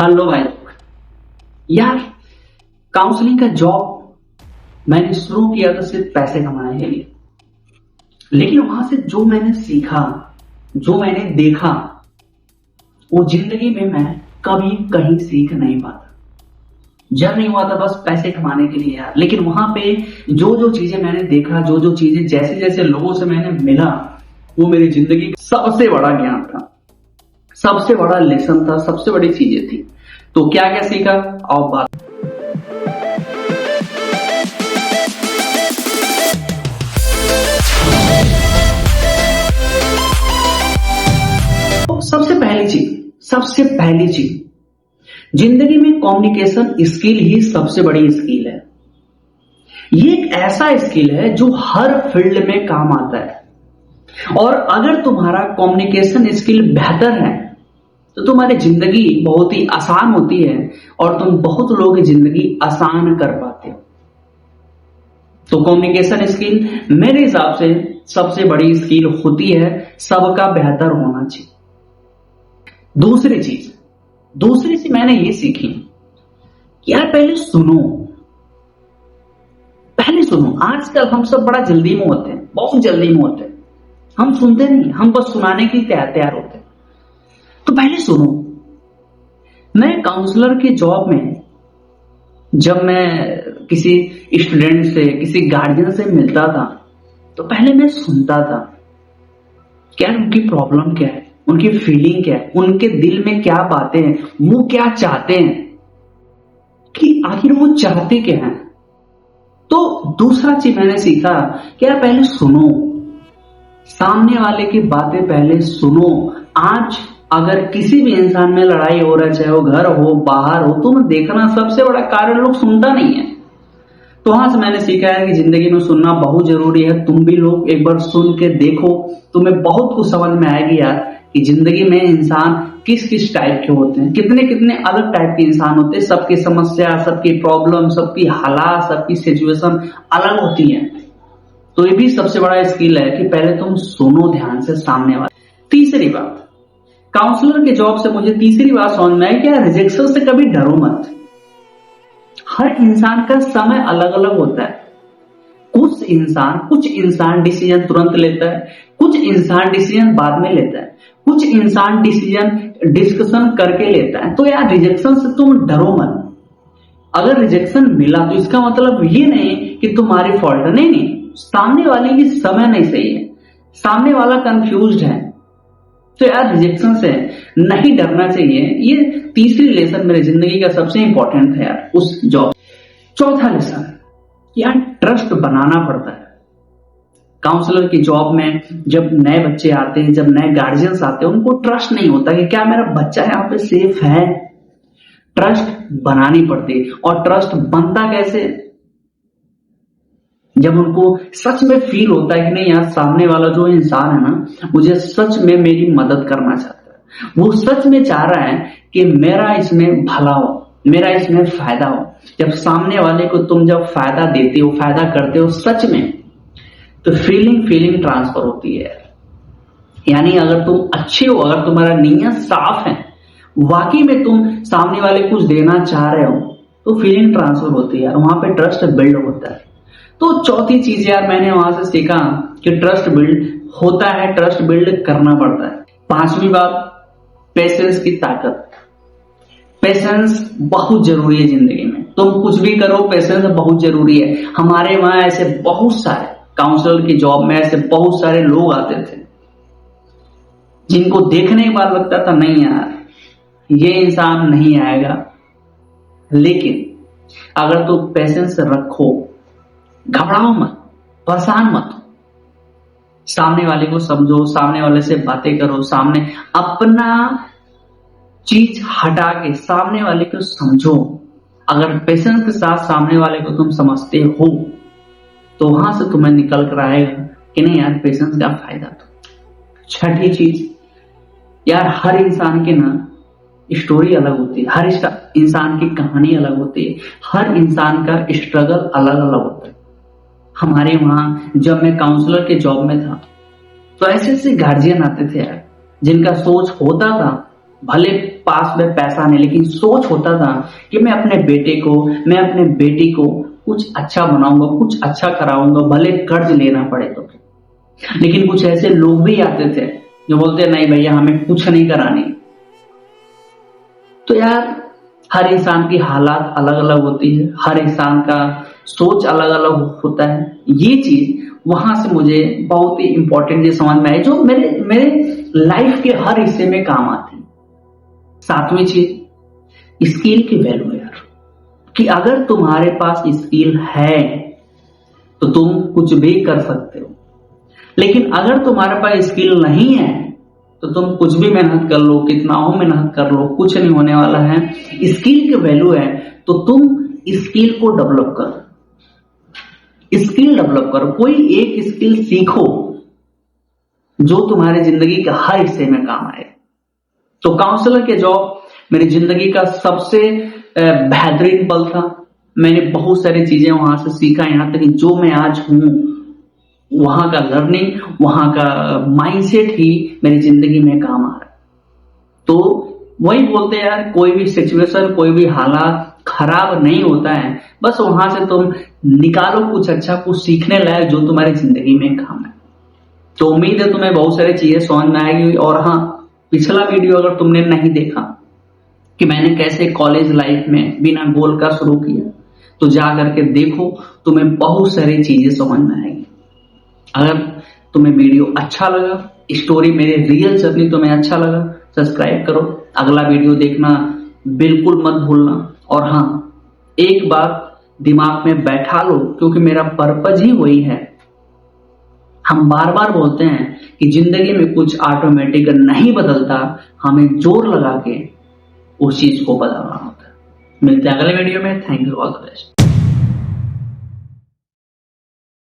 Hello भाई यार, counselling का जॉब मैंने शुरू किया तो सिर्फ पैसे कमाने के लिए। लेकिन वहां से जो मैंने सीखा, जो मैंने देखा, वो जिंदगी में मैं कभी कहीं सीख नहीं पाता। जब नहीं हुआ था बस पैसे कमाने के लिए यार। लेकिन वहां पे जो जो चीजें मैंने देखा, जो जो चीजें जैसे जैसे लोगों से मैंने मिला, वो मेरी जिंदगी का सबसे बड़ा ज्ञान था, सबसे बड़ा लेसन था, सबसे बड़ी चीजें थी। तो क्या क्या सीखा आओ बात। तो सबसे पहली चीज जिंदगी में कम्युनिकेशन स्किल ही सबसे बड़ी स्किल है। ये एक ऐसा स्किल है जो हर फील्ड में काम आता है। और अगर तुम्हारा कम्युनिकेशन स्किल बेहतर है तो तुम्हारी जिंदगी बहुत ही आसान होती है और तुम बहुत लोगों की जिंदगी आसान कर पाते हो। तो कम्युनिकेशन स्किल मेरे हिसाब से सबसे बड़ी स्किल होती है, सबका बेहतर होना चाहिए। दूसरी चीज मैंने ये सीखी कि यार पहले सुनो। आजकल हम सब बड़ा जल्दी में होते हैं, बहुत जल्दी में होते हैं। हम सुनते नहीं, हम बस सुनाने के लिए तैयार होते हैं। तो पहले सुनो। मैं काउंसलर की जॉब में जब मैं किसी स्टूडेंट से, किसी गार्जियन से मिलता था तो पहले मैं सुनता था क्या उनकी प्रॉब्लम क्या है, उनकी फीलिंग क्या है, उनके दिल में क्या बातें हैं, वो क्या चाहते हैं, कि आखिर वो चाहते क्या हैं। तो दूसरा चीज मैंने सीखा कि यार पहले सुनो, सामने वाले की बातें पहले सुनो। आज अगर किसी भी इंसान में लड़ाई हो रहा है, चाहे वो घर हो बाहर हो, तो देखना सबसे बड़ा कारण लोग सुनता नहीं है। तो वहां से मैंने सीखा है कि जिंदगी में सुनना बहुत जरूरी है। तुम भी लोग एक बार सुन के देखो, तुम्हें बहुत कुछ समझ में आएगी यार कि जिंदगी में इंसान किस किस टाइप के होते हैं, कितने कितने अलग टाइप के इंसान होते हैं। सबकी समस्या, सबकी प्रॉब्लम, सबकी हालात, सबकी सिचुएशन अलग होती है। तो ये भी सबसे बड़ा स्किल है कि पहले तुम सुनो ध्यान से सामने वाले। तीसरी बात, काउंसलर के जॉब से मुझे तीसरी बात समझ में आई कि रिजेक्शन से कभी डरो मत। हर इंसान का समय अलग अलग होता है। कुछ इंसान डिसीजन तुरंत लेता है, कुछ इंसान डिसीजन बाद में लेता है, कुछ इंसान डिसीजन डिस्कशन करके लेता है। तो यार रिजेक्शन से तुम डरो मत। अगर रिजेक्शन मिला तो इसका मतलब ये नहीं कि तुम्हारी फॉल्ट नहीं, सामने वाले की समय नहीं सही है, सामने वाला कंफ्यूज्ड है। तो यार रिजेक्शन से नहीं डरना चाहिए। ये तीसरी लेसन मेरी जिंदगी का सबसे इंपॉर्टेंट था यार उस जॉब। चौथा लेसन, यार ट्रस्ट बनाना पड़ता है। काउंसलर की जॉब में जब नए बच्चे आते हैं, जब नए गार्जियंस आते हैं, उनको ट्रस्ट नहीं होता कि क्या मेरा बच्चा यहाँ पे सेफ है। ट्रस्ट बनानी पड़ती है। और ट्रस्ट बनता कैसे? जब उनको सच में फील होता है कि नहीं यार सामने वाला जो इंसान है ना, मुझे सच में मेरी मदद करना चाहता है, वो सच में चाह रहा है कि मेरा इसमें भला हो, मेरा इसमें फायदा हो। जब सामने वाले को तुम जब फायदा देते हो, फायदा करते हो सच में, तो फीलिंग ट्रांसफर होती है। यानी अगर तुम अच्छे हो, अगर तुम्हारा नीयत साफ है, वाकई में तुम सामने वाले कुछ देना चाह रहे हो, तो फीलिंग ट्रांसफर होती है, वहां पे ट्रस्ट बिल्ड होता है। तो चौथी चीज यार मैंने वहां से सीखा कि ट्रस्ट बिल्ड होता है, ट्रस्ट बिल्ड करना पड़ता है। पांचवी बात, पेशेंस की ताकत। पेशेंस बहुत जरूरी है जिंदगी में। तुम कुछ भी करो, पेशेंस बहुत जरूरी है। हमारे वहां ऐसे बहुत सारे काउंसलर की जॉब में ऐसे बहुत सारे लोग आते थे जिनको देखने के बाद लगता था नहीं यार ये इंसान नहीं आएगा। लेकिन अगर तुम पेशेंस रखो, घबराओ मत, परेशान मत, सामने वाले को समझो, सामने वाले से बातें करो, सामने अपना चीज हटा के सामने वाले को समझो। अगर पेशेंस के साथ सामने वाले को तुम समझते हो तो वहां से तुम्हें निकल कर आएगा कि नहीं यार पेशेंस का फायदा। तो छठी चीज यार, हर इंसान की ना स्टोरी अलग होती है, हर इंसान की कहानी अलग होती है, हर इंसान का स्ट्रगल अलग अलग होता है। हमारे वहां जब मैं काउंसलर के जॉब में था तो ऐसे ऐसे गार्जियन आते थे यार जिनका सोच होता था भले पास में पैसा नहीं, लेकिन सोच होता था कि मैं अपने बेटे को, मैं अपने बेटी को कुछ अच्छा बनाऊंगा, कुछ अच्छा कराऊंगा, भले कर्ज लेना पड़े तो। लेकिन कुछ ऐसे लोग भी आते थे जो बोलते नहीं भैया हमें कुछ नहीं करानी। तो यार हर इंसान की हालात अलग अलग होती है, हर इंसान का सोच अलग अलग होता है। ये चीज वहां से मुझे बहुत ही इंपॉर्टेंट चीज समझ में आई, जो मेरे मेरे लाइफ के हर हिस्से में काम आती है। सातवीं चीज स्किल की वैल्यू यार, कि अगर तुम्हारे पास स्किल है तो तुम कुछ भी कर सकते हो, लेकिन अगर तुम्हारे पास स्किल नहीं है तो तुम कुछ भी मेहनत कर लो, कितना हो मेहनत कर लो, कुछ नहीं होने वाला है। स्किल की वैल्यू है तो तुम स्किल को डेवलप करो, स्किल डेवलप करो, कोई एक स्किल सीखो जो तुम्हारी जिंदगी के हर हिस्से में काम आए। तो काउंसलर के जॉब मेरी जिंदगी का सबसे बेहतरीन पल था। मैंने बहुत सारी चीजें वहां से सीखा, यहाँ तक जो मैं आज हूं, वहां का लर्निंग, वहां का माइंडसेट ही मेरी जिंदगी में काम आ रहा है। तो वही बोलते हैं यार, कोई भी सिचुएशन, कोई भी हालात खराब नहीं होता है, बस वहां से तुम निकालो कुछ अच्छा, कुछ सीखने लायक जो तुम्हारी जिंदगी में काम है। तो उम्मीद है तुम्हें बहुत सारी चीजें समझ में आएगी। और हाँ, पिछला वीडियो अगर तुमने नहीं देखा कि मैंने कैसे कॉलेज लाइफ में बिना गोल का शुरू किया, तो जा करके देखो, तुम्हें बहुत सारी चीजें समझ में आएगी। अगर तुम्हें वीडियो अच्छा लगा, स्टोरी मेरी रियल जर्नी तुम्हें अच्छा लगा, सब्सक्राइब करो, अगला वीडियो देखना बिल्कुल मत भूलना। और हाँ, एक बात दिमाग में बैठा लो, क्योंकि मेरा पर्पज ही वही है। हम बार बार बोलते हैं कि जिंदगी में कुछ ऑटोमेटिक नहीं बदलता, हमें जोर लगा के उस चीज को बदलना होता है। मिलते हैं अगले वीडियो में। Thank you, all the best.